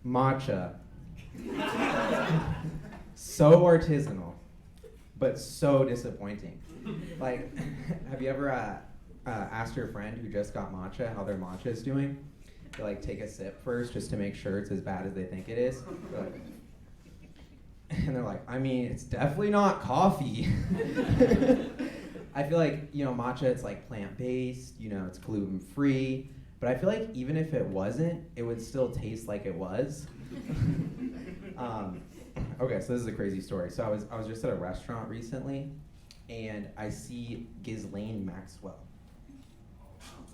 Matcha. So artisanal, but so disappointing. Like, have you ever asked your friend who just got matcha how their matcha is doing? They like take a sip first just to make sure it's as bad as they think it is. And they're like, I mean, it's definitely not coffee. I feel like, matcha, it's like plant-based, it's gluten-free, but I feel like even if it wasn't, it would still taste like it was. Okay, so this is a crazy story. So I was just at a restaurant recently, and I see Ghislaine Maxwell.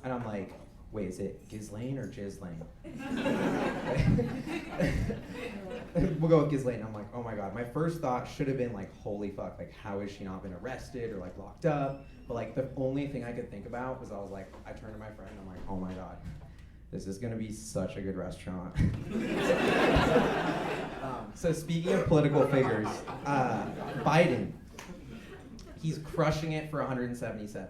And I'm like, wait, is it Ghislaine or Ghislaine? We'll go with Ghislaine. I'm like, oh my god. My first thought should have been like, holy fuck, like how has she not been arrested or like locked up? But like the only thing I could think about was I turned to my friend and I'm like, oh my god, this is gonna be such a good restaurant. So speaking of political figures, Biden, he's crushing it for 177.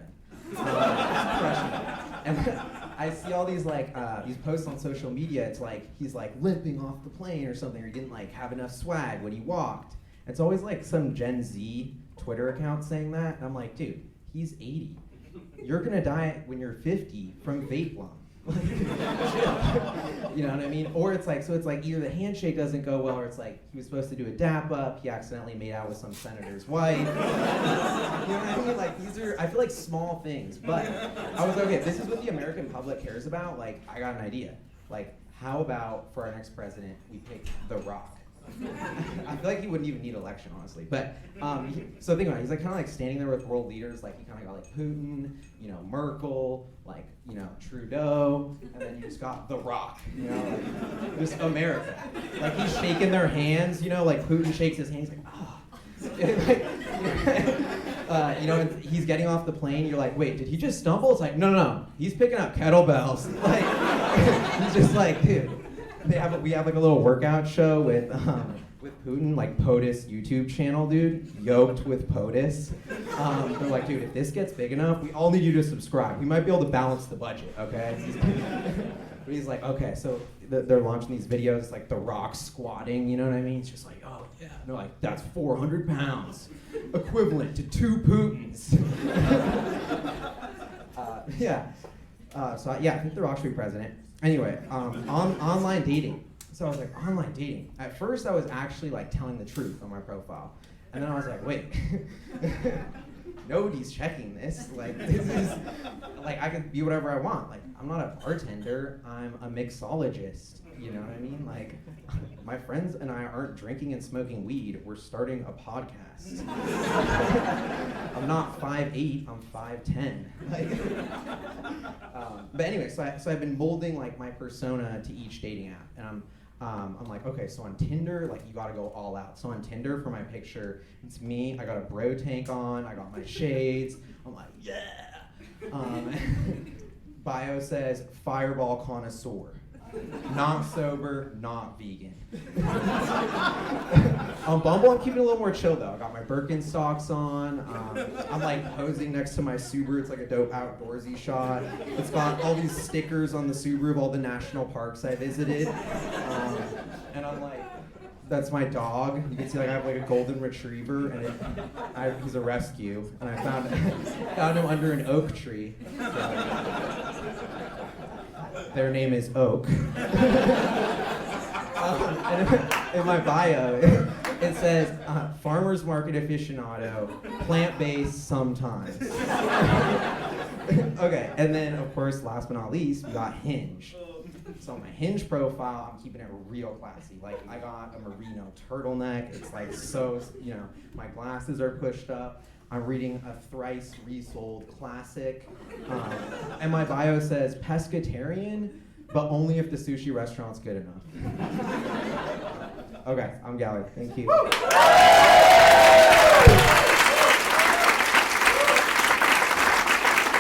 Crushing it. And I see all these these posts on social media. It's like he's like limping off the plane or something, or he didn't like have enough swag when he walked. It's always like some Gen Z Twitter account saying that, and I'm like, dude, he's 80. You're gonna die when you're 50 from vape lung. You know what I mean? Or it's like either the handshake doesn't go well, or it's like he was supposed to do a dap up, he accidentally made out with some senator's wife. You know what I mean? Like I feel like small things, but I was like, okay, this is what the American public cares about. Like, I got an idea. Like, how about for our next president, we pick The Rock? I feel like he wouldn't even need election, honestly. But so think about it. He's like kind of like standing there with world leaders. Like he kind of got like Putin, Merkel, like Trudeau, and then you just got The Rock. Like just America. Like he's shaking their hands. Like Putin shakes his hands. He's like and he's getting off the plane. You're like, wait, did he just stumble? It's like, no. He's picking up kettlebells. Like he's just like, dude. We have like a little workout show with Putin, like POTUS YouTube channel, dude, yoked with POTUS. They're like, dude, if this gets big enough, we all need you to subscribe. We might be able to balance the budget, okay? But he's like, okay, so they're launching these videos, like The Rock squatting, you know what I mean? It's just like, oh yeah, and they're like, that's 400 pounds, equivalent to 2 Putins. I think The Rock should be president. Anyway, online dating. So I was like, online dating. At first I was actually like telling the truth on my profile. And then I was like, wait, nobody's checking this. Like this is, like I can be whatever I want. Like I'm not a bartender, I'm a mixologist. You know what I mean? Like my friends and I aren't drinking and smoking weed, we're starting a podcast. I'm not 5'8", I'm 5'10". But anyway, so I've been molding like my persona to each dating app, and I'm like, okay, so on Tinder, like you gotta go all out. So on Tinder, for my picture, it's me. I got a bro tank on. I got my shades. I'm like, yeah. Bio says Fireball connoisseur. Not sober, not vegan. On Bumble, I'm keeping it a little more chill though. I got my Birkenstocks on. I'm like posing next to my Subaru. It's like a dope outdoorsy shot. It's got all these stickers on the Subaru of all the national parks I visited. And I'm like, that's my dog. You can see like I have like a golden retriever, and he's a rescue. And I found him under an oak tree. Their name is Oak. And in my bio, it says, farmer's market aficionado, plant-based sometimes. Okay, and then of course, last but not least, we got Hinge. So my Hinge profile, I'm keeping it real classy. Like I got a merino turtleneck. It's like so, my glasses are pushed up. I'm reading a thrice resold classic. And my bio says pescatarian, but only if the sushi restaurant's good enough. Okay, I'm Gali. Thank you.